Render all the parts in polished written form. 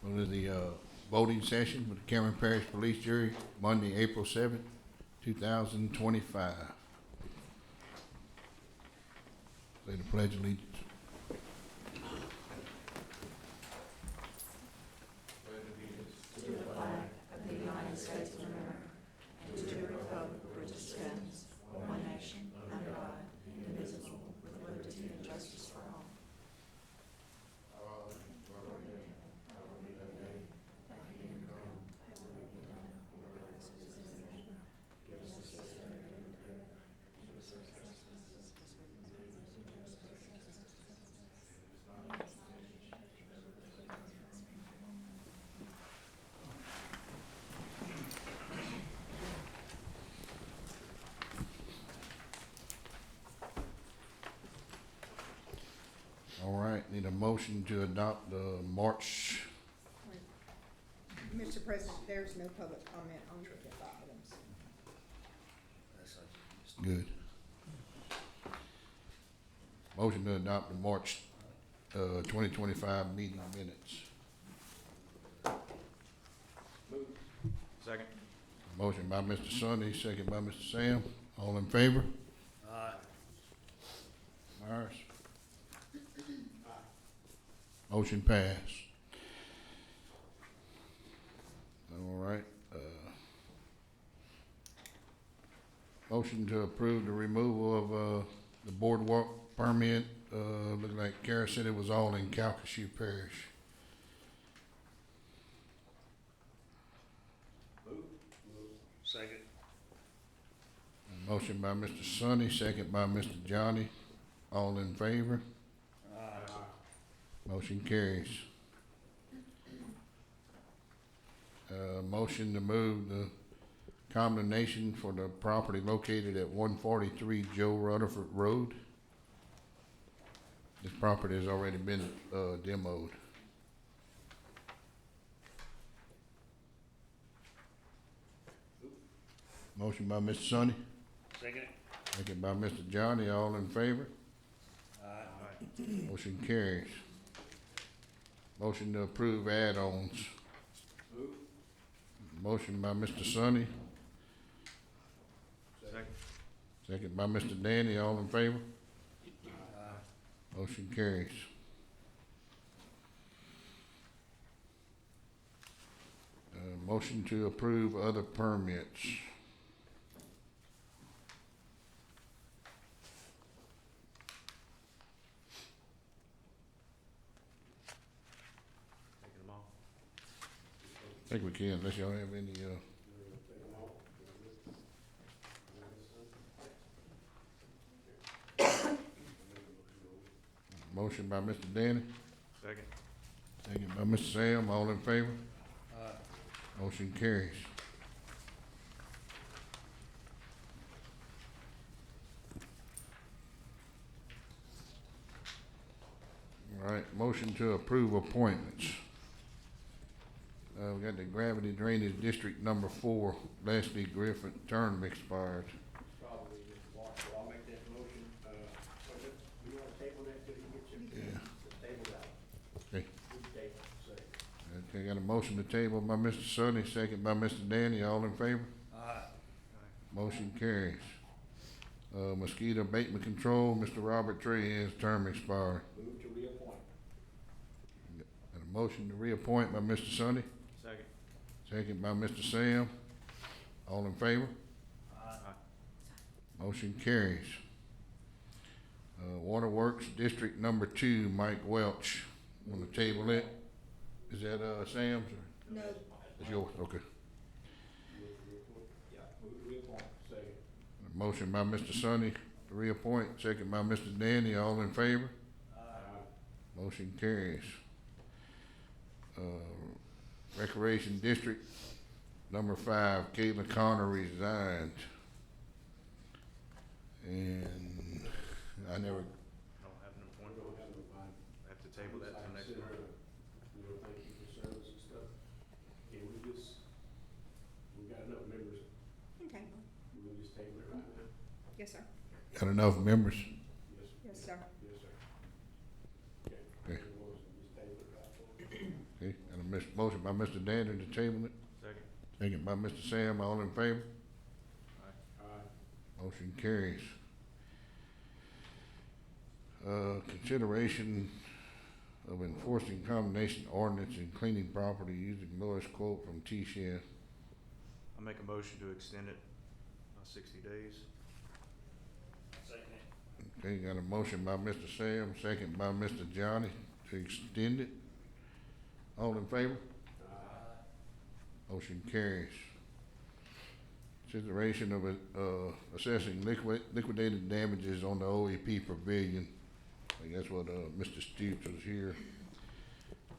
Go to the voting session with the Cameron Parish Police Jury, Monday, April 7th, 2025. Say the Pledge of Allegiance. All right, need a motion to adopt the March, Mr. President, there's no public comment on the agenda items. good. Motion to adopt the March 2025 meeting minutes. Second. Motion by Mr. Sonny, second by Mr. Sam. All in favor? Aye. Myers? Motion passed. All right, motion to approve the removal of, the boardwalk permit, looking like Kara said it was all in Calcasieu Parish. Second. Motion by Mr. Sonny, second by Mr. Johnny. All in favor? Motion carries. Motion to move the condemnation for the property located at 143 Joe Rutherford Road. This property has already been demoed. Motion by Mr. Sonny, Second. second by Mr. Johnny. All in favor? Aye. Motion carries. Motion to approve add-ons. Motion by Mr. Sonny, Second. second by Mr. Danny. All in favor? Motion carries. Motion to approve other permits. Taking them all. I think we can, unless y'all have any, motion by Mr. Danny, Second. second by Mr. Sam. All in favor? Motion carries. All right, motion to approve appointments. We got the Gravity Drainage District number 4, Leslie Griffin, term expired. Probably Mr. Marshall, I'll make that motion, you wanna table that till you get your, Yeah. table that, Okay, good table, say. okay, got a motion to table by Mr. Sonny, second by Mr. Danny. All in favor? Aye. Motion carries. Mosquito abatement control, Mr. Robert Trahan, term expired. Move to reappoint. Got a motion to reappoint by Mr. Sonny, Second. second by Mr. Sam. All in favor? Aye. Motion carries. Waterworks District number 2, Mike Welch. Want to table it? Is that, Sam's or? No, It's yours, okay. Yeah, move to reappoint, second. Motion by Mr. Sonny to reappoint, second by Mr. Danny. All in favor? Motion carries. Recreation District number 5, Caitlin Connor resigned. And I never, Don't have an We appointment. don't have no fine. Have to table that till next Consider, month. We don't thank you for service and stuff. Can we just, we got enough members, okay, we can just table it right now? yes, sir, got enough members? Yes, yes, sir. yes, sir. Okay. Okay. Just table it right now. Okay, got a Motion by Mr. Danner to table it, Second. second by Mr. Sam, all in favor? Aye. Motion carries. Consideration of enforcing combination ordinance and cleaning property using lowest quote from T-Shed. I make a motion to extend it, 60 days. Second it. Okay, got a motion by Mr. Sam, second by Mr. Johnny to extend it. All in favor? Aye. Motion carries. Consideration of assessing liquidated damages on the OEP pavilion. I guess what Mr. Stutes was here.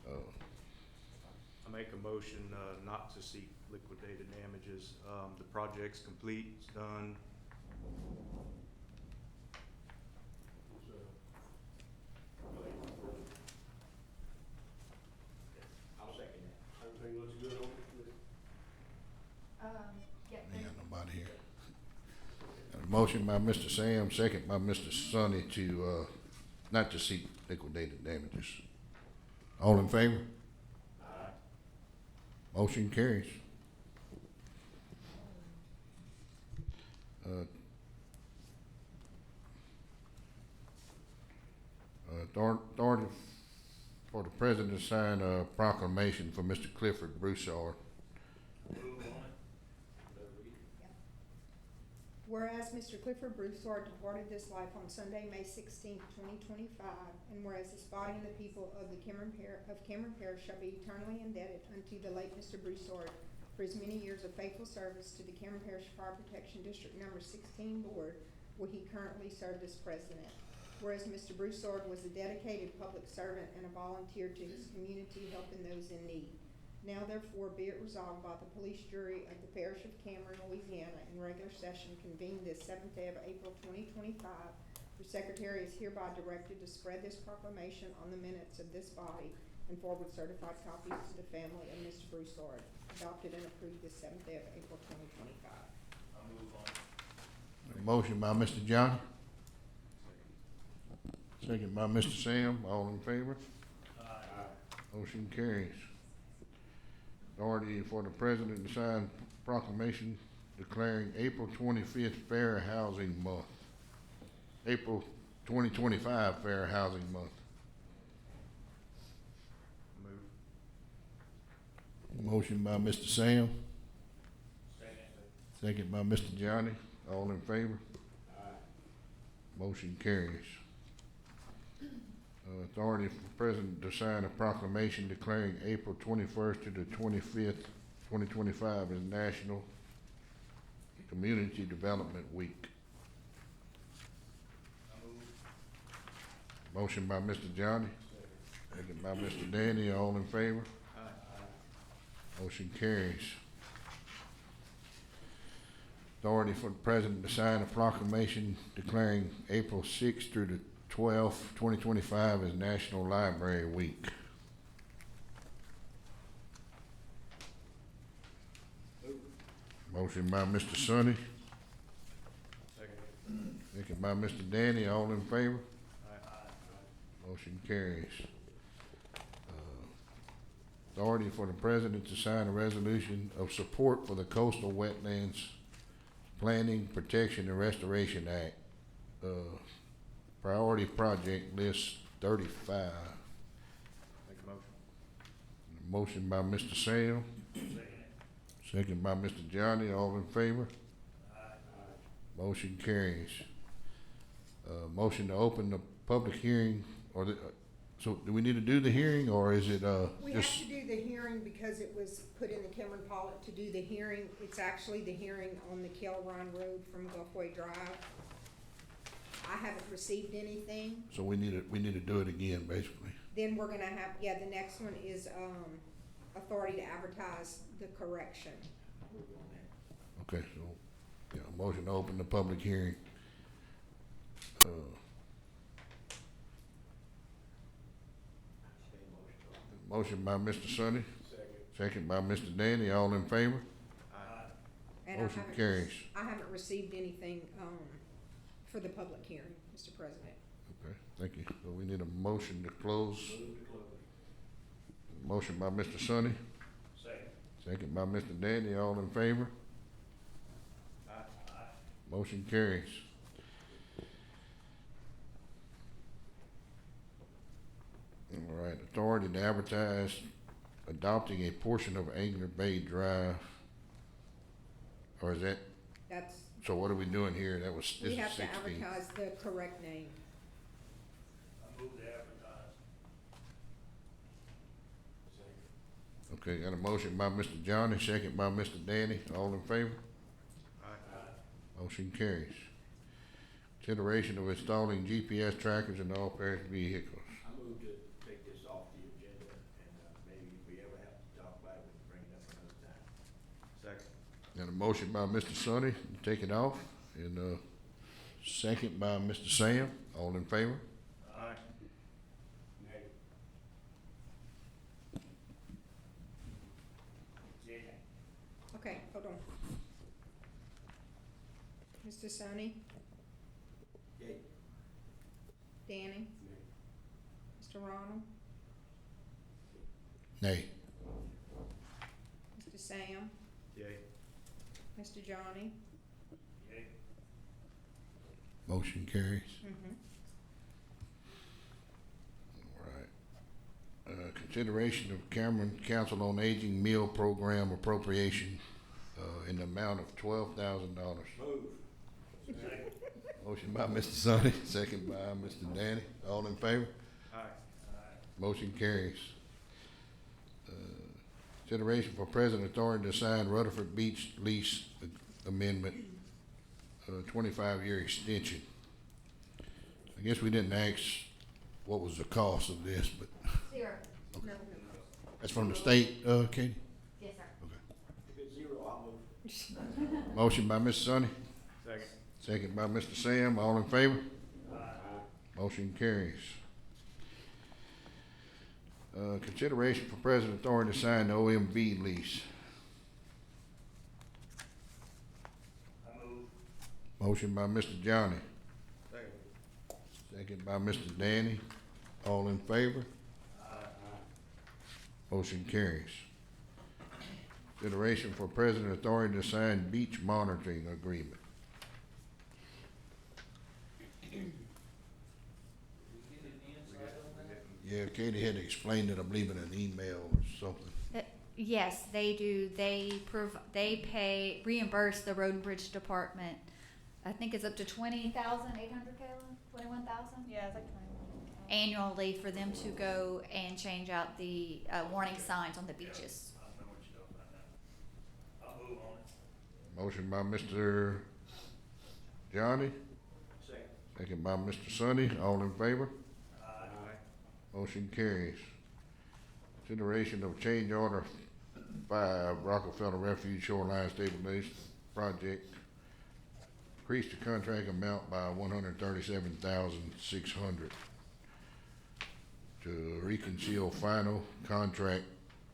I make a motion, not to seek liquidated damages. The project's complete, it's done. I'll second that. Everything looks good on it? Yeah. Ain't got nobody here. Got a motion by Mr. Sam, second by Mr. Sonny to not to seek liquidated damages. All in favor? Aye. Motion carries. Authority for the president to sign a proclamation for Mr. Clifford Broussard. Move on it. Better read it. Whereas Mr. Clifford Broussard departed this life on Sunday, May 16th, 2025, and whereas this body and the people of Cameron Parish shall be eternally indebted unto the late Mr. Broussard for his many years of faithful service to the Cameron Parish Fire Protection District Number 16 Board, where he currently served as president. Whereas Mr. Broussard was a dedicated public servant and a volunteer to his community, helping those in need. Now therefore be it resolved by the police jury of the parish of Cameron, Louisiana, in regular session convened this 7th day of April 2025. The secretary is hereby directed to spread this proclamation on the minutes of this body and forward certified copies to the family of Mr. Broussard. Adopted and approved this 7th day of April 2025. I'll move on it. Motion by Mr. Johnny, second by Mr. Sam, all in favor? Aye. Motion carries. Authority for the president to sign proclamation declaring April 25th Fair Housing Month. April 2025 Fair Housing Month. Move. Motion by Mr. Sam, Second. second by Mr. Johnny, all in favor? Aye. Motion carries. Authority for president to sign a proclamation declaring April 21st to the 25th, 2025 as National Community Development Week. I'll move. Motion by Mr. Johnny, second by Mr. Danny, all in favor? Aye. Aye. Motion carries. Authority for the president to sign a proclamation declaring April 6th through the 12th, 2025 as National Library Week. Move. Motion by Mr. Sonny, Second. second by Mr. Danny, all in favor? Aye. Motion carries. Authority for the president to sign a resolution of support for the Coastal Wetlands Planning, Protection, and Restoration Act. Priority project list 35. Make a motion. Motion by Mr. Sam, Second. second by Mr. Johnny, all in favor? Aye. Motion carries. Motion to open the public hearing, or so do we need to do the hearing, or is it, We have just, to do the hearing because it was put in the Cameron Pollitt to do the hearing. It's actually the hearing on the Kelrine Road from Gulfway Drive. I haven't received anything. so we need to do it again, basically? Then we're gonna have, yeah, the next one is, authority to advertise the correction. Move on that. Okay, so, yeah, motion to open the public hearing. Motion by Mr. Sonny, Second. second by Mr. Danny, all in favor? Aye. And I Motion haven't- carries. I haven't received anything, for the public hearing, Mr. President. Okay, thank you. So we need a motion to close. Move to close. Motion by Mr. Sonny, Second by Mr. Danny, all in favor? Motion carries. All right, authority to advertise adopting a portion of Angler Bay Drive. Or is that, That's, so what are we doing here? That was, this we is have to 16. advertise the correct name. I move to advertise. Second. Okay, got a motion by Mr. Johnny, second by Mr. Danny, all in favor? Aye. Motion carries. Consideration of installing GPS trackers in all parish vehicles. I move to take this off the agenda, and, maybe if we ever have to talk about it, we can bring it up another time. Second. Got a motion by Mr. Sonny to take it off, and, second by Mr. Sam, all in favor? Aye. Nay. Okay, hold on. Mr. Sonny, Yay. Danny, Nay. Mr. Ronald, Nay. Mr. Sam, Yay. Mr. Johnny. Yay. Motion carries. Mm-hmm. All right. Consideration of Cameron Council on Aging Meal Program appropriation, in the amount of $12,000. Move. Second. Motion by Mr. Sonny, second by Mr. Danny, all in favor? Aye. Motion carries. Consideration for President Authority to sign Rutherford Beach lease amendment, 25-year extension. I guess we didn't ask what was the cost of this, but Zero. No, that's from the state, Katie? Yes, sir. If it's zero, I'll move. Motion by Mr. Sonny, Second. second by Mr. Sam, all in favor? Aye. Motion carries. Consideration for President Authority to sign the OMV lease. I move. Motion by Mr. Johnny, Second. second by Mr. Danny, all in favor? Motion carries. Consideration for President Authority to sign beach monitoring agreement. Yeah, Katie had explained it, I believe, in an email or something. Yes, they do. They pay, reimburse the Road and Bridge Department. I think it's up to 20,800, Kayla? 21,000? Yeah, it's like 21. Annually for them to go and change out the, warning signs on the beaches. I know what you're talking about now. I'll move on it. Motion by Mr. Johnny, Second. second by Mr. Sonny, all in favor? Aye. Motion carries. Consideration of change order 5 Rockefeller Refuge Shoreline Stabilization Project. Increase the contract amount by $137,600 to reconcile final contract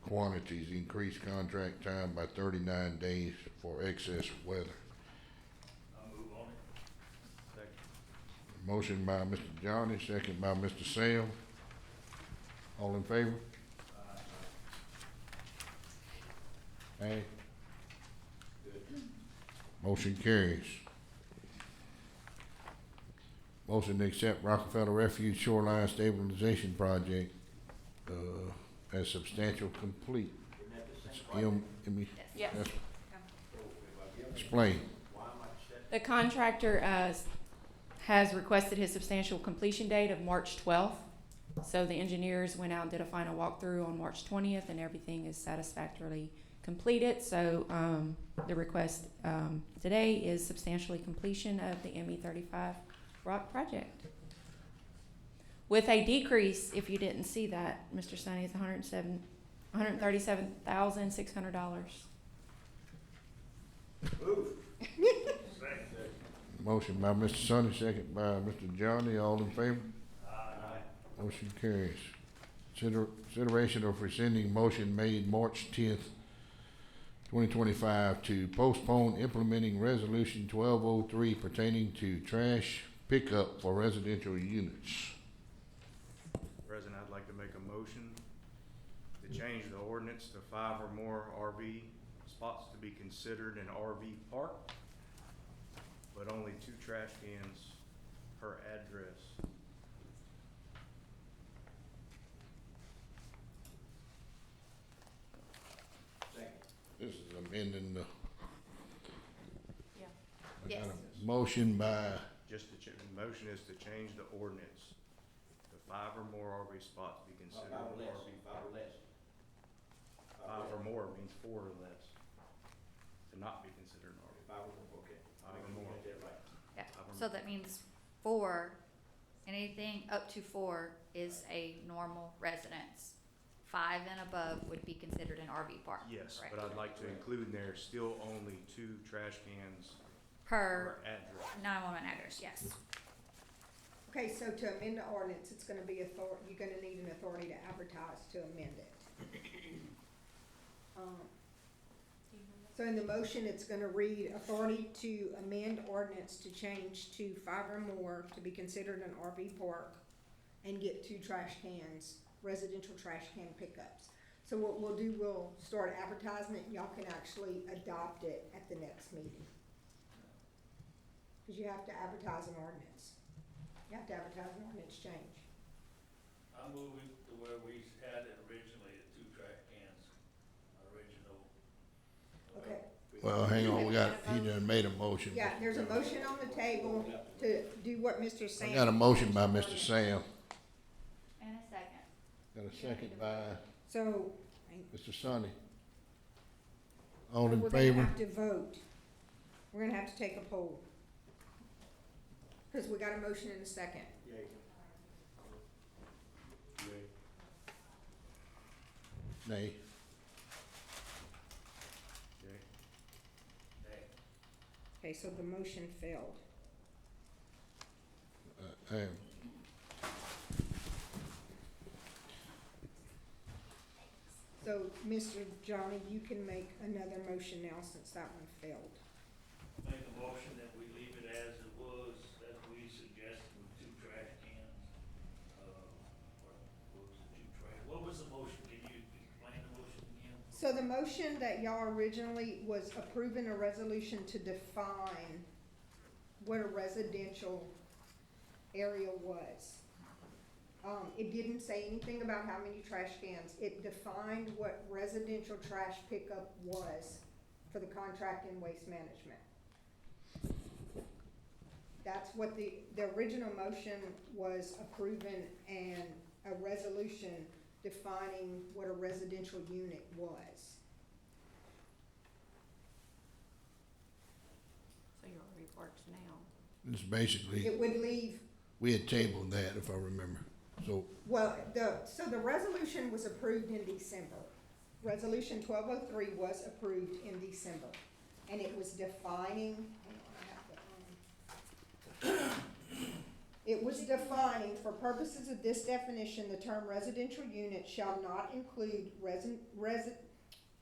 quantities, increase contract time by 39 days for excess weather. I'll move on it. Second. Motion by Mr. Johnny, second by Mr. Sam. All in favor? Aye. Good. Motion carries. Motion to accept Rockefeller Refuge Shoreline Stabilization Project, as substantial complete. Isn't that the same project? Yes. that's- So if I give it, Explain. why am I set? The contractor has requested his substantial completion date of March 12th. So the engineers went out and did a final walkthrough on March 20th, and everything is satisfactorily completed. So the request today is substantially completion of the ME35 rock project. With a decrease, if you didn't see that, Mr. Sonny, it's $137,600. Move. Second. Motion by Mr. Sonny, second by Mr. Johnny, all in favor? Aye. Motion carries. Consideration of rescinding motion made March 10th, 2025 to postpone implementing resolution 1203 pertaining to trash pickup for residential units. President, I'd like to make a motion to change the ordinance to 5 or more RV spots to be considered an RV park, but only 2 trash cans per address. Second. This is amending the. Yeah. I got Yes. a motion by, Just the motion is to change the ordinance to 5 or more RV spots be considered Five or an less, RV. five or less. 5 or more means 4 or less, to not be considered an RV. Five or more, okay. Five or Make sure you more. get that right. Yeah, Five or so more. that means 4, anything up to 4 is a normal residence. 5 and above would be considered an RV park. Yes, correct? but I'd like to include in there still only 2 trash cans Per per address. 911 address, yes. Okay, so to amend the ordinance, it's gonna be you're gonna need an authority to advertise to amend it. So in the motion, it's gonna read, authority to amend ordinance to change to 5 or more to be considered an RV park and get 2 trash cans, residential trash can pickups. So what we'll do, we'll start advertising it, y'all can actually adopt it at the next meeting. Cause you have to advertise an ordinance. You have to advertise an ordinance change. I move it to where we had it originally, the 2 trash cans, original. Okay, well, hang on, he done made a motion. yeah, there's a motion on the table to do what Mr. Sam. I got a motion by Mr. Sam, And a second. got a second by So, Mr. Sonny. All in we're favor? gonna have to vote. We're gonna have to take a poll. Cause we got a motion in a second. Yay. Nay. Okay. Okay, so the motion failed. Hey, So, Mr. Johnny, you can make another motion now since that one failed. Make a motion that we leave it as it was, as we suggested with 2 trash cans. What was the motion? Can you explain the motion again? So the motion that y'all originally was approving a resolution to define what a residential area was. It didn't say anything about how many trash cans. It defined what residential trash pickup was for the contract in waste management. That's what the original motion was approving, and a resolution defining what a residential unit was. So your RV parks now. it's basically, It would leave, we had tabled that, if I remember, so, well, so the resolution was approved in December. Resolution 1203 was approved in December, and it was defining, hang on, I have to, it was defining, for purposes of this definition, the term residential unit shall not include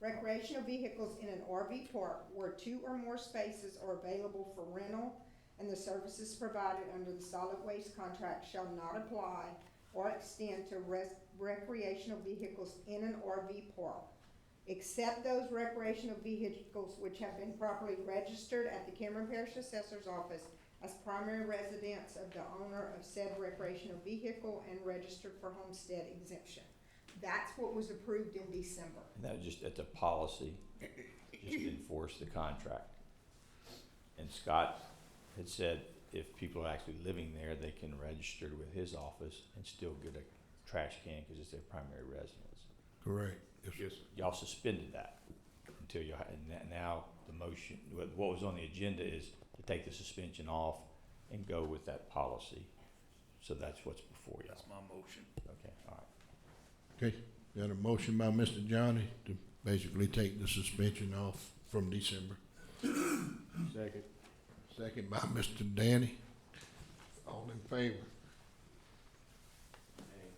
recreational vehicles in an RV park where 2 or more spaces are available for rental, and the services provided under the solid waste contract shall not apply or extend to recreational vehicles in an RV park, except those recreational vehicles which have been properly registered at the Cameron Parish Assessor's Office as primary residence of the owner of said recreational vehicle and registered for homestead exemption. That's what was approved in December. And that was just, it's a policy, just to enforce the contract. And Scott had said if people are actually living there, they can register with his office and still get a trash can because it's their primary residence. correct. Yes. Y'all suspended that until you, and now the motion, what was on the agenda is to take the suspension off and go with that policy. So that's what's before you. That's my motion. Okay, all right. Okay, got a motion by Mr. Johnny to basically take the suspension off from December. Second. Second by Mr. Danny. All in favor?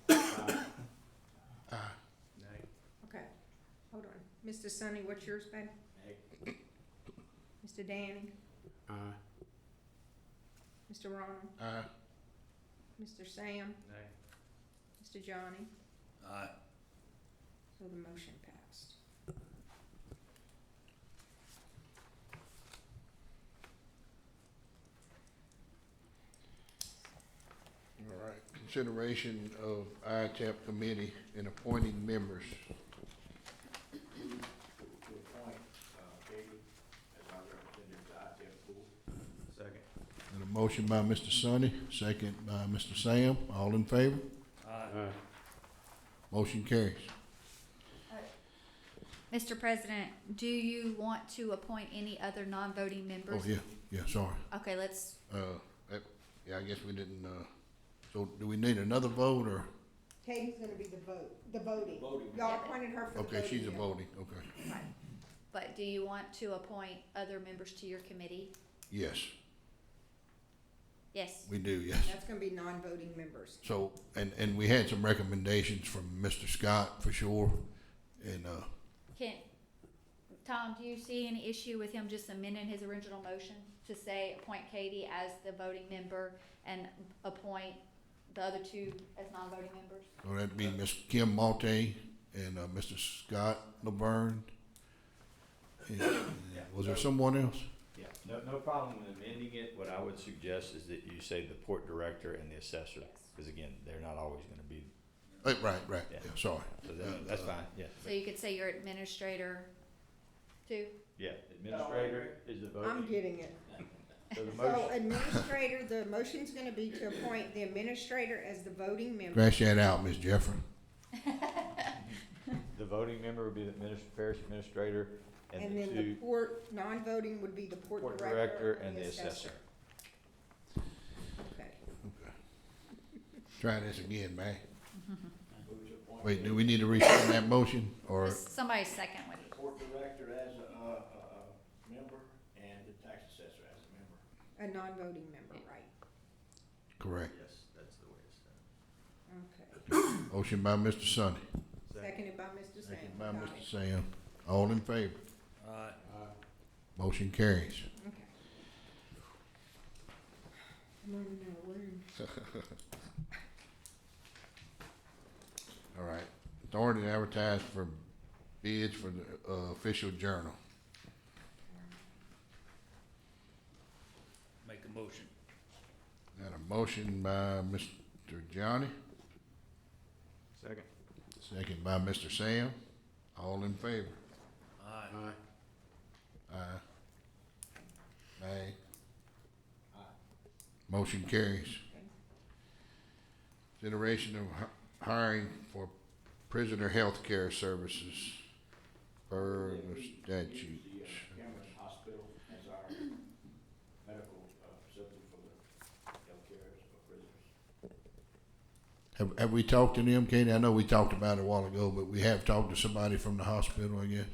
Aye. Nay. Okay, hold on. Mr. Sonny, what's yours, babe? Nay. Mr. Danny? Aye. Mr. Ronald? Aye. Mr. Sam? Nay. Mr. Johnny? Aye. So the Motion passed. All right, consideration of ITAP committee and appointing members. To appoint, Katie as our representative to ITEP pool. Second. And a motion by Mr. Sonny, second by Mr. Sam. All in favor? Aye. Motion carries. Mr. President, do you want to appoint any other non-voting members? Oh, yeah, sorry. Okay, let's, Yeah, I guess we didn't, so do we need another vote or? Katie's gonna be the voting. Voting. Y'all appointed her for the voting. Okay, she's a yeah. voting, okay. right. But do you want to appoint other members to your committee? Yes, Yes. we do, yes. That's gonna be non-voting members. So, and we had some recommendations from Mr. Scott for sure, and, Tom, do you see any issue with him just amending his original motion to say appoint Katie as the voting member and appoint the other two as non-voting members? so that'd be Ms. Kim Malte and, Mr. Scott Laverne. And, was there someone else? Yeah, no problem with amending it. What I would suggest is that you say the port director and the assessor, Yes. because again, they're not always gonna be, Right, Yeah. yeah, sorry. so that's fine, yeah. So you could say your administrator too? Yeah, administrator is the voting. I'm getting it. So the So motion, administrator, the motion's gonna be to appoint the administrator as the voting member. Scratch that out, Ms. Jeffrey. the voting member would be the parish administrator And and the then the two port, non-voting would be the port port director director and the assessor. Okay. Try this again, man. Move to appoint Wait, do we need to rescind that motion, or? Somebody second what the port director as a member and the tax assessor as a member. A non-voting member, right? Correct. Yes, that's the way it's done. Okay. Motion by Mr. Sonny, Seconded by Mr. Sam. second by Got Mr. it. Sam. All in favor? Aye. Motion carries. Okay. I'm running out of room. All right. Authority to advertise for bids for the, official journal. Make a motion. Got a motion by Mr. Johnny, Second. second by Mr. Sam. All in favor? Aye. Aye. Nay. Motion carries. Consideration of hiring for prisoner health care services per the statute. Use the Cameron Hospital as our medical facility for the healthcare for prisoners. Have we talked to them, Katie? I know we talked about it a while ago, but we have talked to somebody from the hospital, I guess.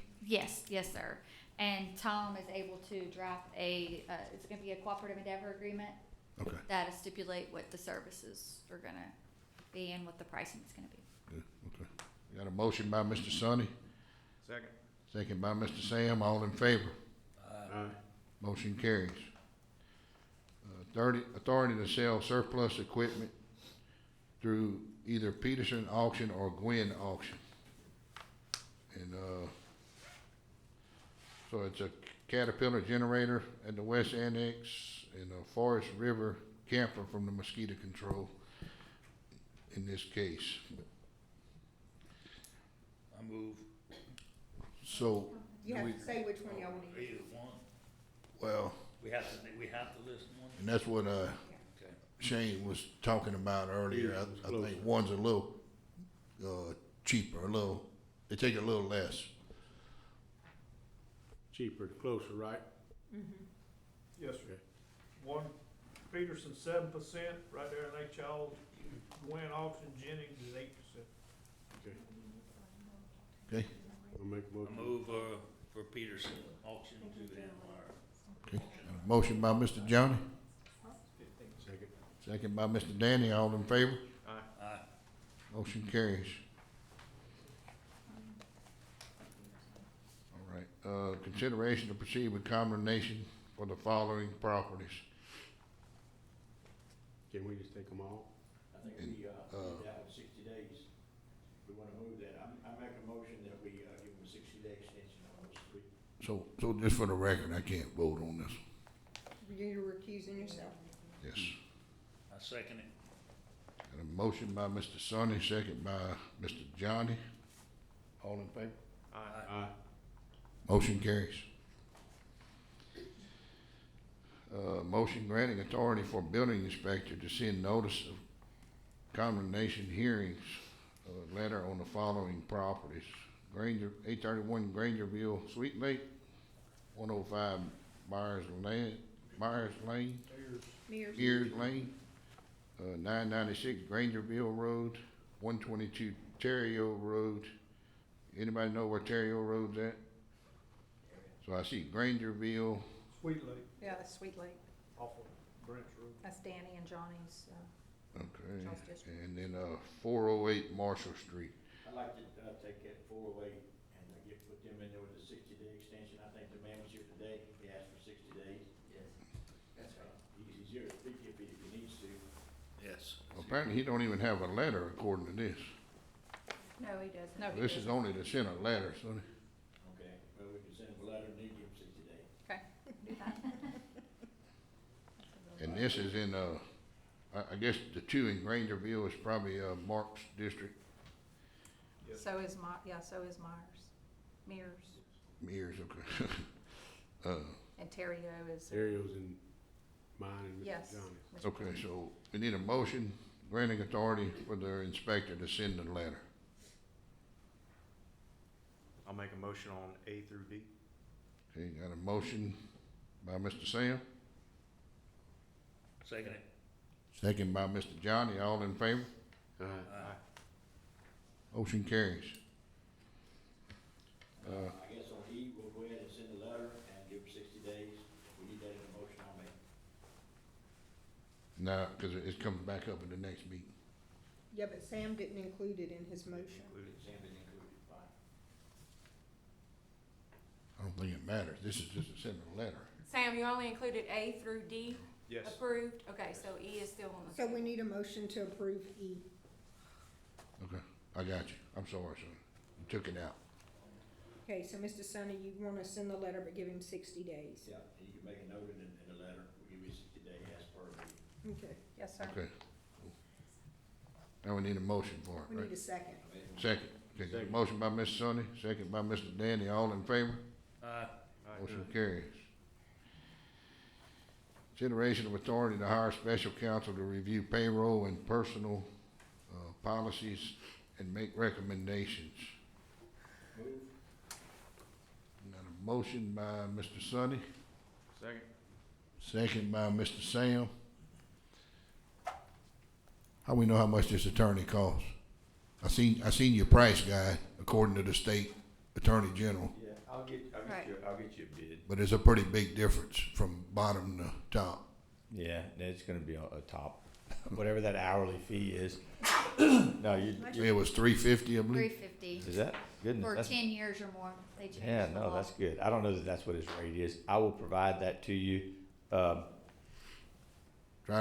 Yes, sir. And Tom is able to draft it's gonna be a cooperative endeavor agreement Okay, that'll stipulate what the services are gonna be and what the pricing is gonna be. good, okay. Got a motion by Mr. Sonny, Second. second by Mr. Sam, all in favor? Aye. Motion carries. Authority to sell surplus equipment through either Peterson Auction or Gwynn Auction. And, so it's a Caterpillar generator at the West Annex and a Forest River camper from the mosquito control in this case. I move. So, You have to say which one y'all want to use. Either one. well, We have to list one? and that's what, Okay. Shane was talking about earlier. I think one's a little, cheaper, they take a little less. Cheaper, closer, right? Yes, sir. One, Peterson 7%, right there in Lake Charles. Gwen Auction, Jennings is 8%. Okay, I'll make a I motion. move, for Peterson auction to them, okay. A motion by Mr. Johnny, Second. second by Mr. Danny, all in favor? Aye. Motion carries. All right, consideration to proceed with condemnation for the following properties. Can we just take them all? I think we, need that in 60 days. We wanna move that. I make a a motion that we, give them a 60-day extension on those three. So just for the record, I can't vote on this. You're recusing yourself. Yes. I second it. Got a motion by Mr. Sonny, second by Mr. Johnny. All in favor? Aye. Motion carries. Motion granting authority for building inspector to send notice of condemnation hearings, letter on the following properties. Granger, 831 Grangerville, Sweet Lake, 105 Myers Lane, Mears. Ears Lane, 996 Grangerville Road, 122 Terrio Road. Anybody know where Terrio Road's at? So I see Grangerville, Sweet Lake, Yeah, that's Sweet Lake. off of Branch Road. That's Danny and Johnny's, okay, Charles District. and then 408 Marshall Street. I'd like to, take that 408 and put them in there with a 60-day extension. I think the man was here today, he asked for 60 days. Yes. That's right. He's here to speak if he needs to. Yes. Apparently, he don't even have a letter according to this. No, he doesn't. No, he This is doesn't. only to send a letter, so Okay, well, we can send him a letter and then give him 60 days. Okay, do that. and this is in I guess the two in Grangerville is probably Mark's district, Yes. So is so is Mears. Mears, okay. And Terrio is. Ariel's in mine and Yes. Mr. Johnny's. Mr. Okay, Johnny. so we need a motion granting authority for the inspector to send the letter. I'll make a motion on A through D. Okay, got a motion by Mr. Sam, Second it. second by Mr. Johnny, all in favor? Aye. Motion carries. I guess on E, we'll go ahead and send a letter and give him 60 days. If we need that in a motion, I'll make. Now, because it comes back up in the next meeting. Yeah, but Sam didn't include it in his motion. Included. Sam didn't include it, fine. I don't think it matters. This is just a simple letter. Sam, you only included A through D Yes. approved? Okay, so E is still on the So table. we need a motion to approve E. Okay, I got you. I'm sorry, son. You took it out. Okay, so Mr. Sonny, you wanna send the letter but give him 60 days? Yeah, and you can make a note in the letter. We'll give you 60 days as per the. Okay, Yes, sir. Okay. Now we need a motion for it, we right? need a second. Second. Okay, got a Second. motion by Mr. Sonny, second by Mr. Danny, all in favor? Aye. Motion carries. Consideration of authority to hire special counsel to review payroll and personal, policies and make recommendations. Move. Got a motion by Mr. Sonny, Second. second by Mr. Sam. How we know how much this attorney costs? I seen your price guide according to the state attorney general, Yeah, I'll get Right. I'll get you a bid. but it's a pretty big difference from bottom to top. Yeah, it's gonna be a top, whatever that hourly fee is. No, It was $350, I believe. 350 is that, goodness, for that's, 10 years or more. They changed yeah, the no, law. that's good. I don't know that that's what his rate is. I will provide that to you. Try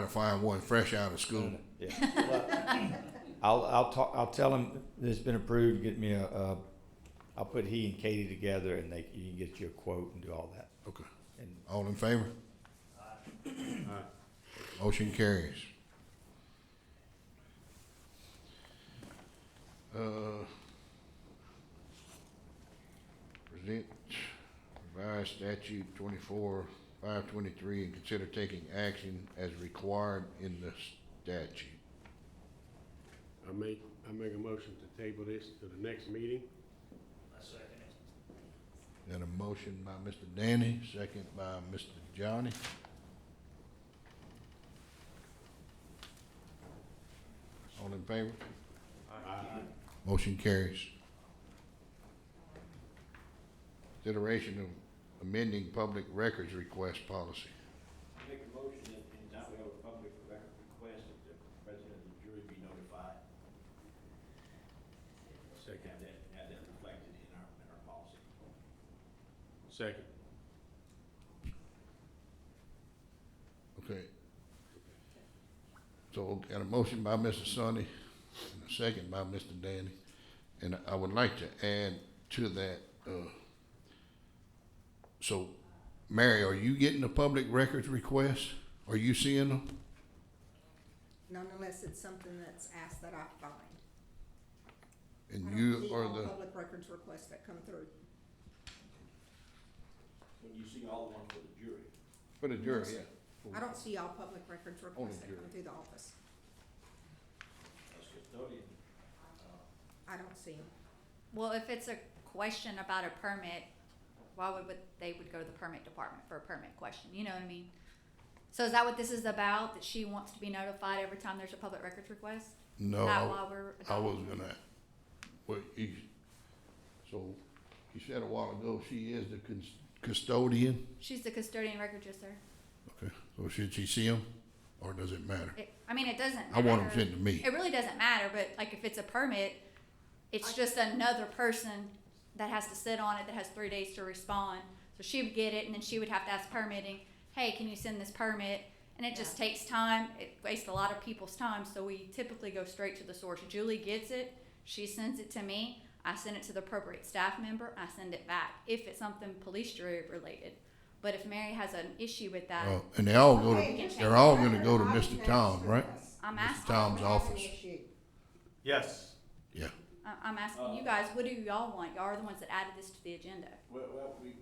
to find one fresh out of school. Yeah. I'll tell him that it's been approved, get me I'll put he and Katie together and you can get you a quote and do all that. Okay. And All in favor? Motion carries. Present revised statute 24-523 and consider taking action as required in the statute. I make a motion to table this to the next meeting. I second it. Got a motion by Mr. Danny, second by Mr. Johnny. All in favor? Aye. Motion carries. Consideration of amending public records request policy. Make a motion that anytime we have a public record request, that the president of the jury be notified. Second. Have that reflected in our policy. Second. Okay. So got a motion by Mr. Sonny and a second by Mr. Danny. And I would like to add to that, so, Mary, are you getting the public records requests? Are you seeing them? None unless it's something that's asked that I find. And I don't you see are all the, public records requests that come through. When you see all the ones for the jury. for the jury, Yes, yeah. I don't see all public records requests that jury. come through the office. As custodian, I don't see them. Well, if it's a question about a permit, why would they would go to the permit department for a permit question, you know what I mean? So is that what this is about, that she wants to be notified every time there's a public records request? No, Is that I- why we're I was adopting? gonna, well, so, you said a while ago, she is the custodian? She's the custodian record, yes, sir. Okay, so should she see them, or does it matter? I mean, it doesn't matter. I want them sent to me. It really doesn't matter, but like if it's a permit, it's just another person that has to sit on it, that has 3 days to respond. So she would get it, and then she would have to ask permitting, hey, can you send this permit? And it just takes time, it wastes a lot of people's time, so we typically go straight to the source. Julie gets it, she sends it to me, I send it to the appropriate staff member, I send it back, if it's something police jury related. But if Mary has an issue with that, And they all go Okay, to, they're all gonna go to I Mr. didn't Tom, ask right? for this. I'm Mr. asking, Tom's I don't have an office. issue. Yes. Yeah, I'm asking you guys, what do y'all want? Y'all are the ones that added this to the agenda. well, we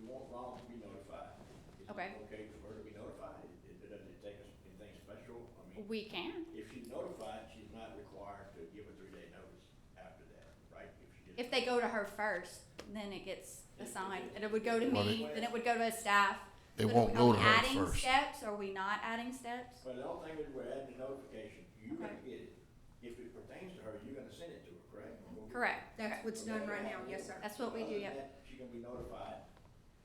want Ron to be notified. Is it Okay. okay for her to be notified? Doesn't it take us anything special? I mean, We can. if she's notified, she's not required to give a 3-day notice after that, right? If she just. If they go to her first, then it gets assigned, and it would go to Well, me, then it would go to a staff. It So won't are go we to her adding first. steps, or are we not adding steps? But the only thing is we're adding the notification. You're Okay. gonna get it. If it pertains to her, you're gonna send it to her, correct? Correct. That's what's done right now, yes, sir. That's what we do, Other than yep. that, she's gonna be notified.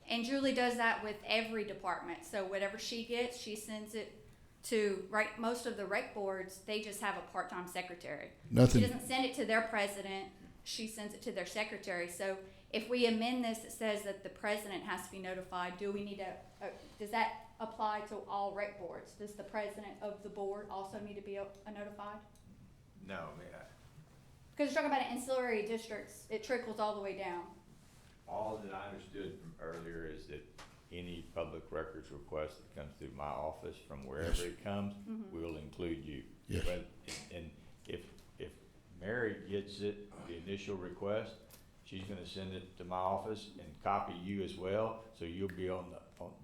And Julie does that with every department, so whatever she gets, she sends it to, right, most of the rec boards, they just have a part-time secretary. She nothing, doesn't send it to their president, she sends it to their secretary. So if we amend this, it says that the president has to be notified, do we need to, does that apply to all rec boards? Does the president of the board also need to be notified? No, man, Because you're talking about ancillary districts, it trickles all the way down. all that I understood from earlier is that any public records request that comes through my office from wherever Yes. it comes, Mhm. we will include you. Yes. But- And if Mary gets it, the initial request, she's gonna send it to my office and copy you as well, so you'll be on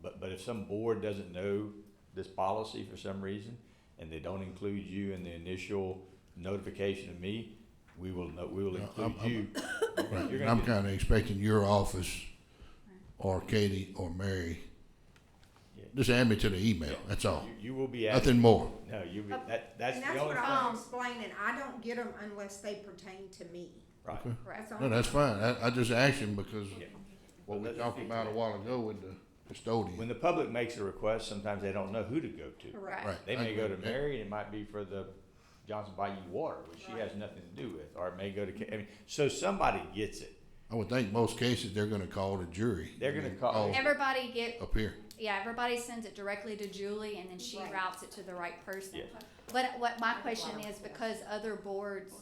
but if some board doesn't know this policy for some reason, and they don't include you in the initial notification of me, we will No, include I'm- you. right, You're and gonna I'm get- kinda expecting your office, or Katie, or Mary, Yeah. just add me to the email, that's all. You will be added. Nothing more. No, you, Oh. that's And that's the only what thing. I was explaining, I don't get them unless they pertain to me. Right. Okay. Correct. That's No, all. that's fine. I just asked him because Yeah. what we Well, talked about a while ago with the custodian. When the public makes a request, sometimes they don't know who to go to. Correct. Right. They I may go to agree. Mary, and it might be for the Johnson Bayou Water, which she has nothing to do with, or it may go to, I mean, so somebody gets it. I would think most cases they're gonna call the jury. They're gonna call- Everybody get, Up here. yeah, everybody sends it directly to Julie, and then she Right. routes it to the right person. Yeah. But what my question is, because other boards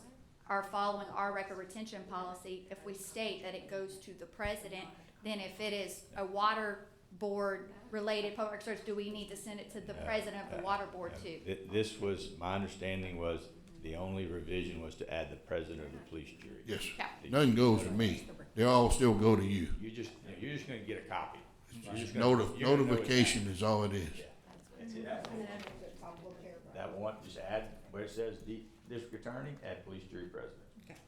are following our record retention policy, if we state that it goes to the president, then if it is a water board related public service, do we need to send it to the president of the water board too? This was, my understanding was, the only revision was to add the president of the police jury. Yes. Yeah. Nothing goes to me. They all still go to you. You're just gonna get a copy. You're just Just gonna- you're gonna know it's notification is all it is. happening. That's it. That's And all. then the top little paragraph. That one, just add where it says district attorney, add police jury president,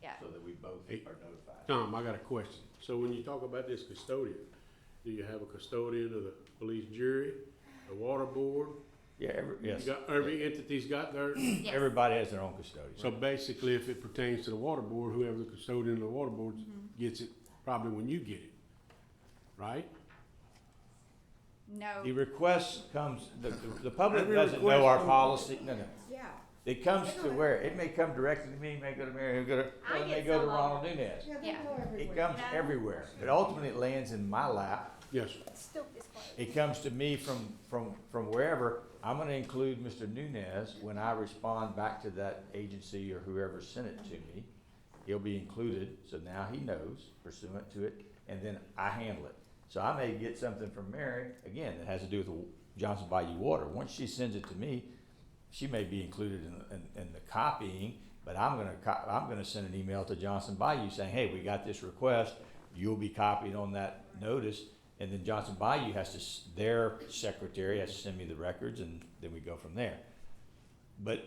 Yeah. so that we both are notified. Tom, I got a question. So when you talk about this custodian, do you have a custodian of the police jury, the water board? Yeah, yes. You got, every entity's got their, Yes. Everybody has their own custodian. so basically if it pertains to the water board, whoever the custodian of the water board gets it probably when you get it, right? No. The request comes, the public Every doesn't request know our comes- policy, no. Yeah. It comes to where, it may come directly to me, it may go to Mary, it may go to Ronald Nunez. Yeah, they Yeah. go everywhere. It comes everywhere, but ultimately it lands in my lap. Yes. Still is closed. It comes to me from wherever. I'm gonna include Mr. Nunez when I respond back to that agency or whoever sent it to me. he'll be included, so now he knows pursuant to it, and then I handle it. So I may get something from Mary, again, that has to do with the Johnson Bayou Water. Once she sends it to me, she may be included in the copying, but I'm gonna send an email to Johnson Bayou saying, hey, we got this request, you'll be copied on that notice, and then Johnson Bayou has to, their secretary has to send me the records, and then we go from there. But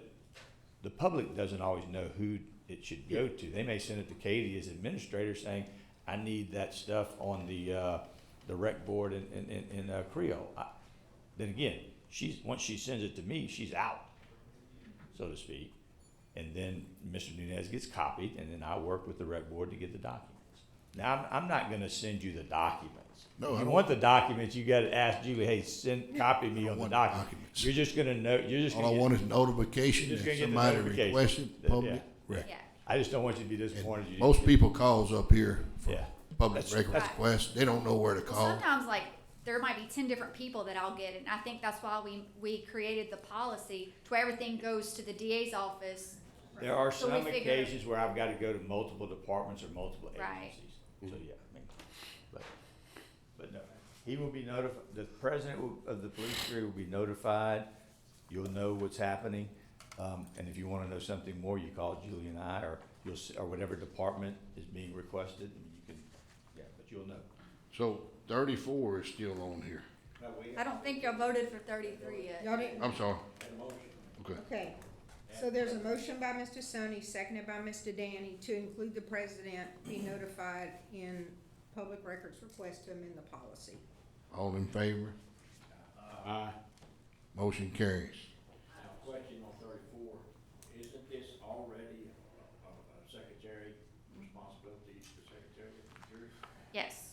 the public doesn't always know who it should go to. They may send it to Katie as administrator saying, I need that stuff on the rec board in Creole. Then again, once she sends it to me, she's out, so to speak. And then Mr. Nunez gets copied, and then I work with the rec board to get the documents. Now, I'm not gonna send you the documents. No, I If you don't- want the documents, you gotta ask Julie, hey, copy me I on the want documents. documents. You're just gonna know, you're just All gonna I get. want is notification You're just that gonna get the somebody notification. requested That- public yeah. record. Yeah, I just don't want you to be disappointed. You didn't Most get it. people calls up here for Yeah. public That's- record that's- requests, they don't know where to well, call. sometimes like, there might be 10 different people that I'll get, and I think that's why we created the policy to where everything goes to the DA's office. There are So some we figure- occasions where I've gotta go to multiple departments or multiple Right. agencies. So, yeah, I mean, but no, he will be notified, the president of the police jury will be notified. You'll know what's happening. And if you wanna know something more, you call Julie and I, or or whatever department is being requested, and you can, yeah, but you'll know. So 34 is still on here. No, we I don't think y'all voted for 33 yet. Y'all didn't, I'm sorry. had a motion. Okay. okay. So there's a motion by Mr. Sonny, seconded by Mr. Danny, to include the president be notified in public records request to amend the policy. All in favor? Aye. Motion carries. Now, question on 34, isn't this already a secretary responsibility, the secretary of the jury? Yes.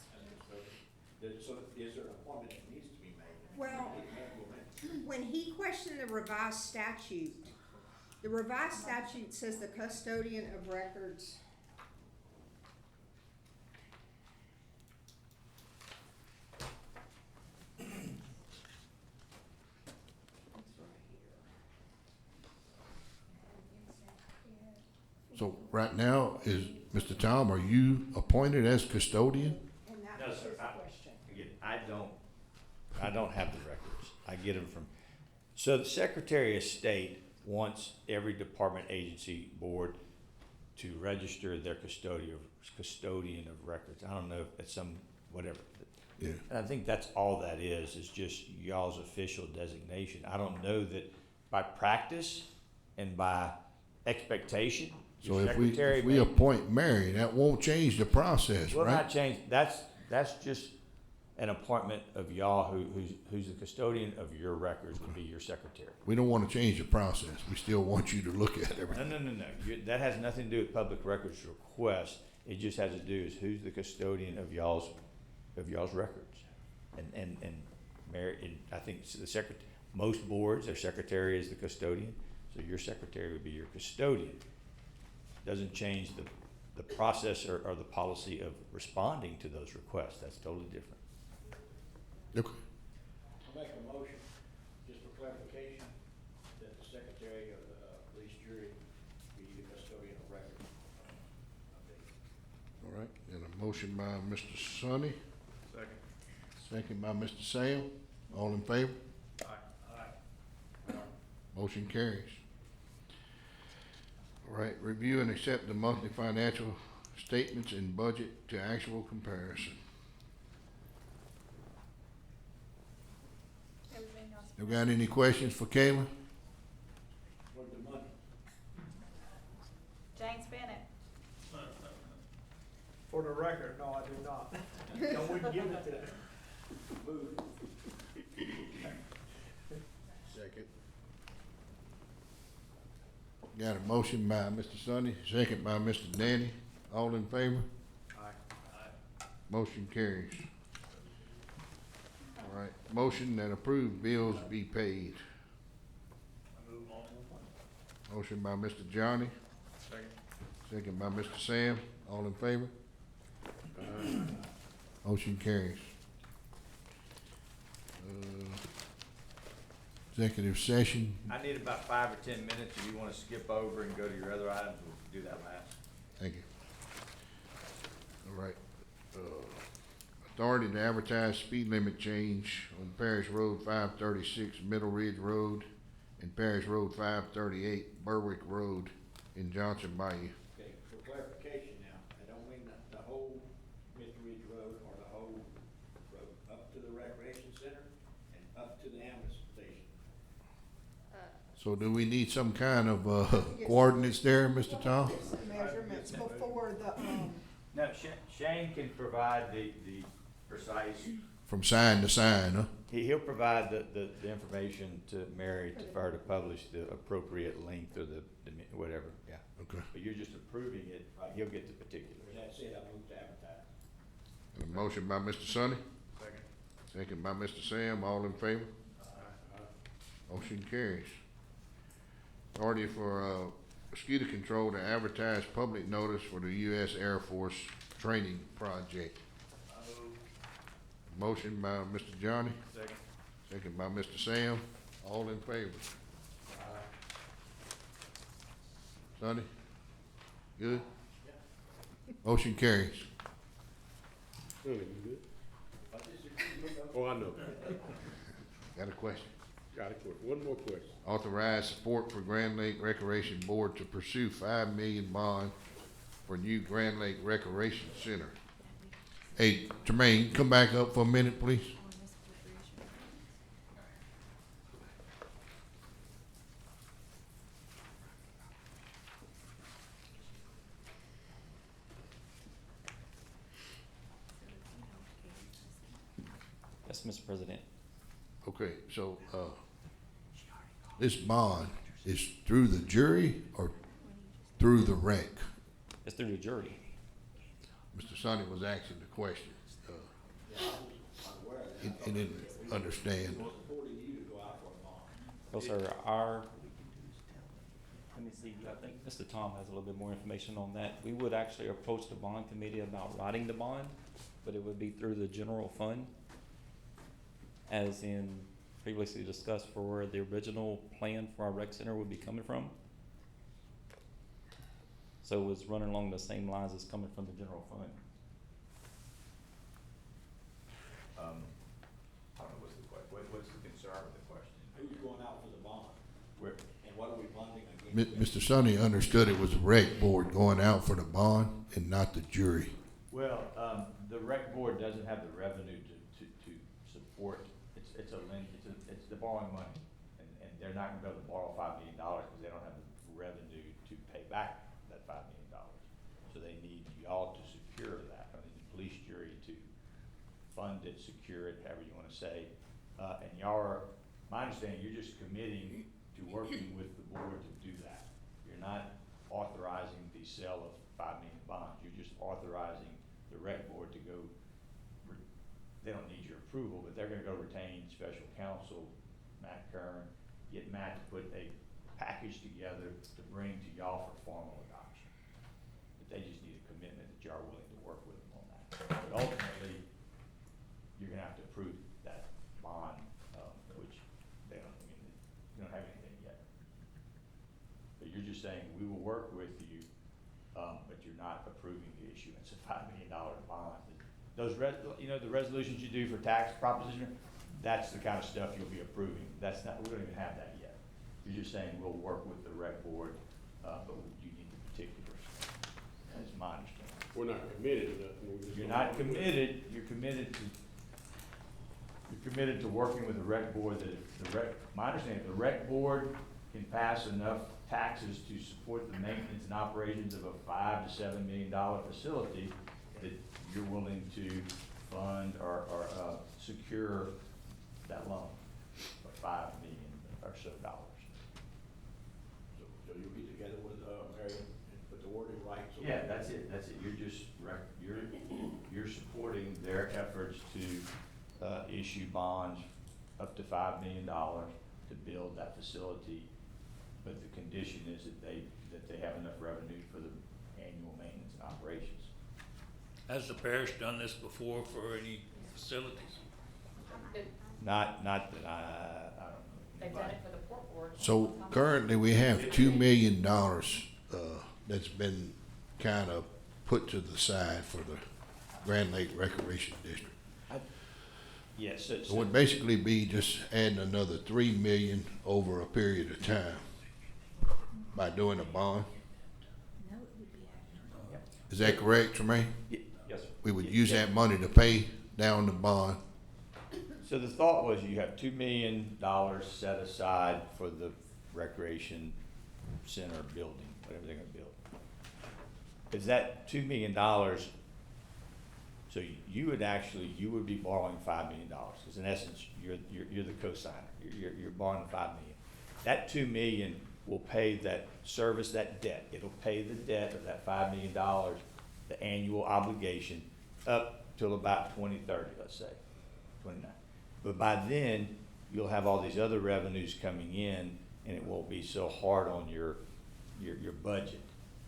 So is there an appointment that needs to be made? Well- It can't be made. When he questioned the revised statute, the revised statute says the custodian of records. So right now, is, Mr. Tom, are you appointed as custodian? And that No, was sir, his I- question. Again, I don't have the records. I get them from, so the Secretary of State wants every department, agency, board to register their custodian of records. I don't know if it's some, whatever. Yeah. And I think that's all that is just y'all's official designation. I don't know that by practice and by expectation, So your if we secretary may. appoint Mary, that won't change the process, Will right? not change, that's just an appointment of y'all who's the custodian of your records would be your secretary. We don't want to change the process. We still want you to look at everything. No. That has nothing to do with public records request. It just has to do is who's the custodian of y'all's records. And Mary, I think the most boards, their secretary is the custodian, so your secretary would be your custodian. Doesn't change the process or the policy of responding to those requests. That's totally different. Okay. I'll make a motion, just for clarification, that the secretary of the police jury be the custodian of record. All right, and a motion by Mr. Sonny, Second. second by Mr. Sam. All in favor? Aye. Motion carries. All right, review and accept the monthly financial statements and budget to actual comparison. You got any questions for Kayla? Where's the money? James Bennett. For the record, no, I do not. I wouldn't give it to him. Move. Second. Got a motion by Mr. Sonny, second by Mr. Danny. All in favor? Aye. Motion carries. All right, motion that approved bills be paid. I move on. Motion by Mr. Johnny, Second. second by Mr. Sam. All in favor? Motion carries. Executive session, I need about 5 or 10 minutes. If you want to skip over and go to your other items, we'll do that last. thank you. authority to advertise speed limit change on Parish Road 536 Middle Ridge Road and Parish Road 538 Berwick Road in Johnson Bayou. Okay, for clarification now, I don't mean the whole Middle Ridge Road or the whole road, up to the recreation center and up to the ambulance station. So do we need some kind of, coordinates there, Mr. Tom? Measurements before the, No, Shane can provide the precise, From sign to sign, huh? he'll provide the information to Mary for her to publish the appropriate length or the whatever, yeah. Okay. But you're just approving it, he'll get the particulars. That's it, I moved to advertise. And a motion by Mr. Sonny, Second. second by Mr. Sam, all in favor? Motion carries. Authority for, mosquito control to advertise public notice for the U.S. Air Force training project. Motion by Mr. Johnny, Second. second by Mr. Sam, all in favor? Sonny? Good? Motion carries. Sonny, you good? Oh, I know. Got a question? Got a question. One more question. Authorize support for Grand Lake Recreation Board to pursue $5 million bond for new Grand Lake Recreation Center. Hey, Jermaine, come back up for a minute, please. Yes, Mr. President. Okay, so, this bond is through the jury or through the rec? It's through the jury. Mr. Sonny was asking the question. He didn't understand. Supporting you to go out for a bond. Well, sir, let me see, I think Mr. Tom has a little bit more information on that. We would actually approach the bond committee about writing the bond, but it would be through the general fund, as in previously discussed for where the original plan for our rec center would be coming from. So it was running along the same lines as coming from the general fund. I don't know what's the what's the concern with the question? Who's going out for the bond? Where, And what are we bonding against? Mr. Sonny understood it was the rec board going out for the bond and not the jury. well, the rec board doesn't have the revenue to support, it's the borrowing money. And they're not gonna be able to borrow $5 million because they don't have the revenue to pay back that $5 million. So they need y'all to secure that, I mean, the police jury to fund it, secure it, however you wanna say. And y'all are, my understanding, you're just committing to working with the board to do that. You're not authorizing the sale of $5 million bonds, you're just authorizing the rec board to go, they don't need your approval, but they're gonna go retain special counsel, Matt Kern, get Matt to put a package together to bring to y'all for formal adoption. But they just need a commitment that y'all are willing to work with them on that. But ultimately, you're gonna have to approve that bond, which they don't, I mean, you don't have anything yet. But you're just saying, we will work with you, but you're not approving the issuance of $5 million bond. Those the resolutions you do for tax proposition, that's the kind of stuff you'll be approving. That's not, we don't even have that yet. You're just saying, we'll work with the rec board, but you need the particulars. That's my understanding. We're not committed to nothing. We're just You're gonna- not committed, you're committed to working with the rec board that if the rec, my understanding, if the rec board can pass enough taxes to support the maintenance and operations of a $5 to $7 million facility, that you're willing to fund or secure that loan of $5 million or so dollars. So you'll be together with, Mary and put the wording right? So Yeah, that's it. You're just, you're supporting their efforts to issue bonds up to $5 million to build that facility. But the condition is that they have enough revenue for the annual maintenance and operations. Has the parish done this before for any facilities? Not that I don't know. They've done it for the port board. So currently, we have $2 million, that's been kind of put to the side for the Grand Lake Recreation District. Yes, It would basically be just adding another 3 million over a period of time by doing a bond. Is that correct, Tremaine? yes, sir. We would use that money to pay down the bond. So the thought was you have $2 million set aside for the recreation center building, whatever they're gonna build. Is that $2 million, so you would be borrowing $5 million, because in essence, you're the co-signer, you're borrowing $5 million. That $2 million will pay that service, that debt, it'll pay the debt of that $5 million, the annual obligation, up till about 2030, let's say, 29. But by then, you'll have all these other revenues coming in, and it won't be so hard on your budget.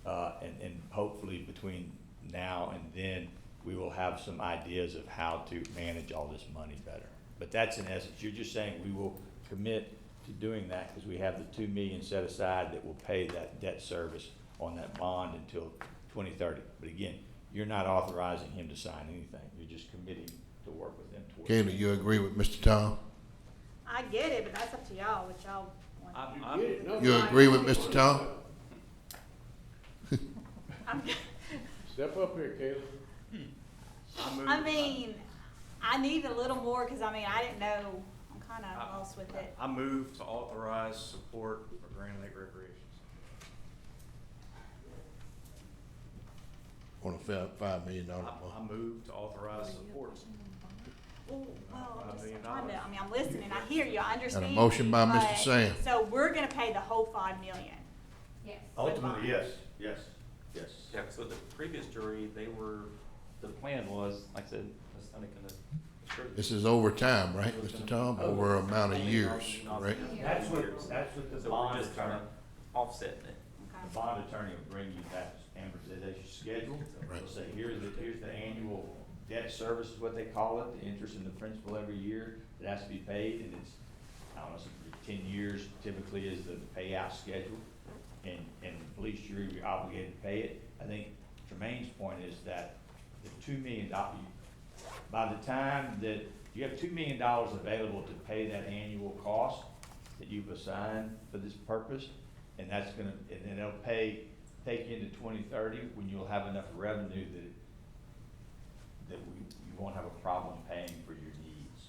And hopefully between now and then, we will have some ideas of how to manage all this money better. But that's in essence, you're just saying we will commit to doing that because we have the $2 million set aside that will pay that debt service on that bond until 2030. But again, you're not authorizing him to sign anything. You're just committing to work with him towards. Kayla, you agree with Mr. Tom? I get it, but that's up to y'all, what y'all want. You get it, no, You agree with Mr. Tom? I'm, Step up here, Caleb. I mean, I need a little more, cause I mean, I didn't know, I'm kinda lost with it. I move to authorize support for Grand Lake Recreations. On a $5 million bond. I move to authorize support. Well, I'm $5 just million. trying to, I mean, I'm listening, I hear you, I understand. And a motion by Mr. but- Sam. So we're gonna pay the whole 5 million? Yes. Ultimately, yes. Yeah, so the previous jury, the plan was, like I said, Ms. Huntington assured me. This is over time, right, Mr. Tom? Over an amount of years, right? That's what the So we're bond just kind attorney, of offsetting it. the bond attorney will bring you that amortization schedule. Right. They'll say, here's the annual debt service is what they call it, the interest and the principal every year that has to be paid, and it's, I don't know, so 10 years typically is the payout schedule. And the police jury, we're obligated to pay it. I think Tremaine's point is that the $2 million, by the time that you have $2 million available to pay that annual cost that you've assigned for this purpose, and that's gonna, and then it'll take you into 2030 when you'll have enough revenue that you won't have a problem paying for your needs.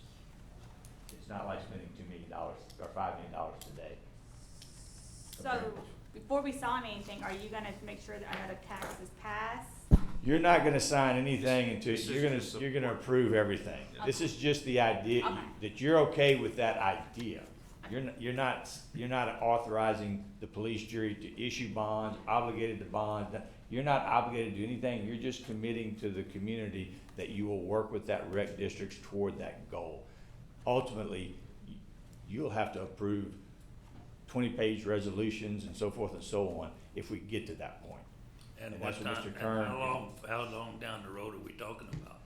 It's not like spending $2 million or $5 million today. So, before we sign anything, are you gonna make sure that another tax is passed? You're not gonna sign anything until, This is just you're gonna support. approve everything. This is just the idea, Okay. that you're okay with that idea. You're not authorizing the police jury to issue bonds, obligated to bond. You're not obligated to do anything. You're just committing to the community that you will work with that rec districts toward that goal. Ultimately, you'll have to approve 20-page resolutions and so forth and so on if we get to that point. And And what that's what time, Mr. and Kern- how long down the road are we talking about?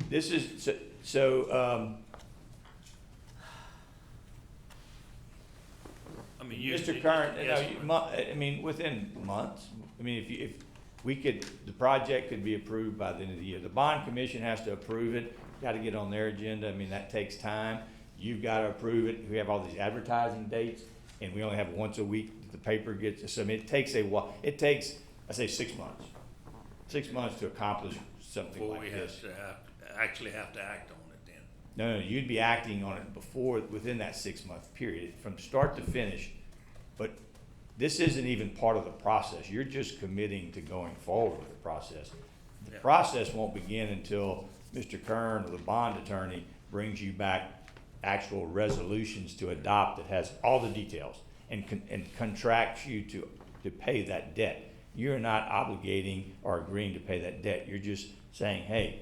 This is, I mean, you. Mr. Curran, yes, I mean, within months, I mean, if we could, the project could be approved by the end of the year. The bond commission has to approve it, gotta get on their agenda, I mean, that takes time. You've gotta approve it, we have all these advertising dates, and we only have once a week that the paper gets, so I mean, it takes a while, it takes, I say 6 months. 6 months to accomplish something Before we like have this. to actually have to act on it then. No, you'd be acting on it within that 6 month period, from start to finish. But this isn't even part of the process. You're just committing to going forward with the process. The Yeah. process won't begin until Mr. Kern, or the bond attorney, brings you back actual resolutions to adopt that has all the details and contracts you to pay that debt. You're not obligating or agreeing to pay that debt. You're just saying, hey,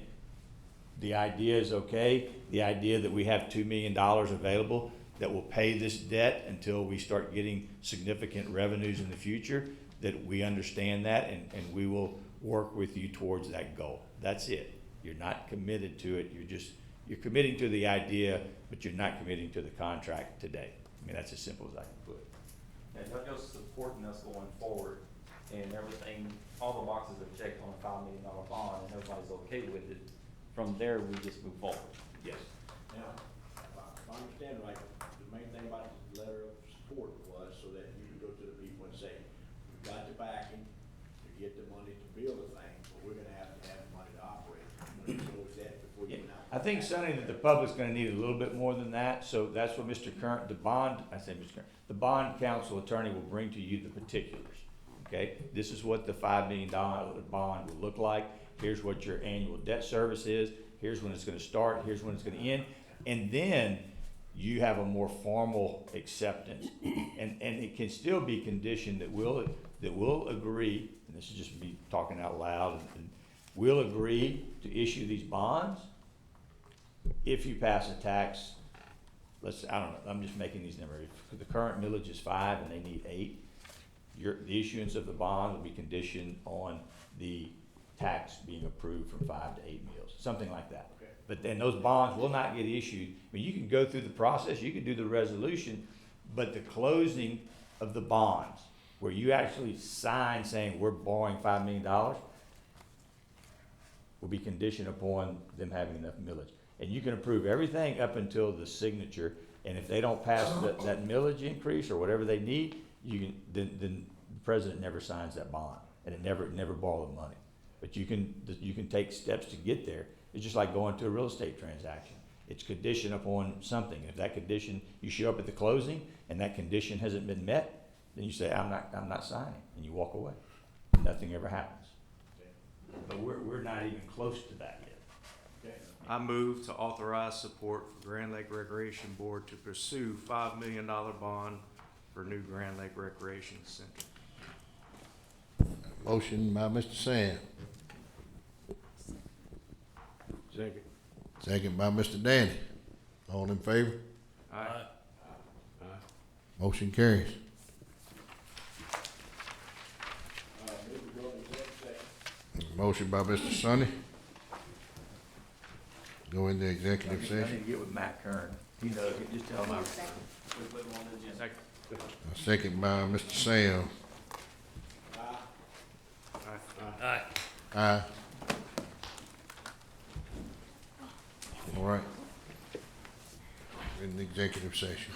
the idea is okay, the idea that we have $2 million available that will pay this debt until we start getting significant revenues in the future, that we understand that and we will work with you towards that goal. That's it. You're not committed to it, you're committing to the idea, but you're not committing to the contract today. I mean, that's as simple as I can put it. And they're just supporting us going forward, and everything, all the boxes are checked on a $5 million bond, and everybody's okay with it. from there, we just move forward. Yes. Now, if I understand right, the main thing about the letter of support was so that you could go to the people and say, we've got the backing to get the money to build the thing, but we're gonna have to have the money to operate. So is that before you now? I think, Sonny, that the public's gonna need a little bit more than that, so that's what Mr. Curran, the bond the bond counsel attorney will bring to you the particulars, okay? This is what the $5 million bond will look like. Here's what your annual debt service is. Here's when it's gonna start. Here's when it's gonna end. And then you have a more formal acceptance. And it can still be conditioned that we'll agree, and this is just me talking out loud, and we'll agree to issue these bonds if you pass a tax. I don't know, I'm just making these numbers. If the current millage is 5 and they need 8, the issuance of the bond will be conditioned on the tax being approved from 5 to 8 mills, something like that. Okay. But then those bonds will not get issued. I mean, you can go through the process, you can do the resolution, but the closing of the bonds, where you actually sign saying we're borrowing $5 million, will be conditioned upon them having enough millage. And you can approve everything up until the signature, and if they don't pass that millage increase or whatever they need, then the president never signs that bond, and it never borrow the money. But you can take steps to get there. It's just like going to a real estate transaction. It's conditioned upon something. If that condition, you show up at the closing and that condition hasn't been met, then you say, I'm not signing, and you walk away. Nothing ever happens. But we're not even close to that yet. Okay. I move to authorize support for Grand Lake Recreation Board to pursue $5 million bond for new Grand Lake Recreation Center. Motion by Mr. Sam, Second. second by Mr. Danny. All in favor? Aye. Motion carries. Move to go into executive session. Motion by Mr. Sonny. Go into executive I session. need to get with Matt Kern. He knows, just tell him We put them on the agenda. Second. A second by Mr. Sam. Aye. Aye. All right. In the executive session.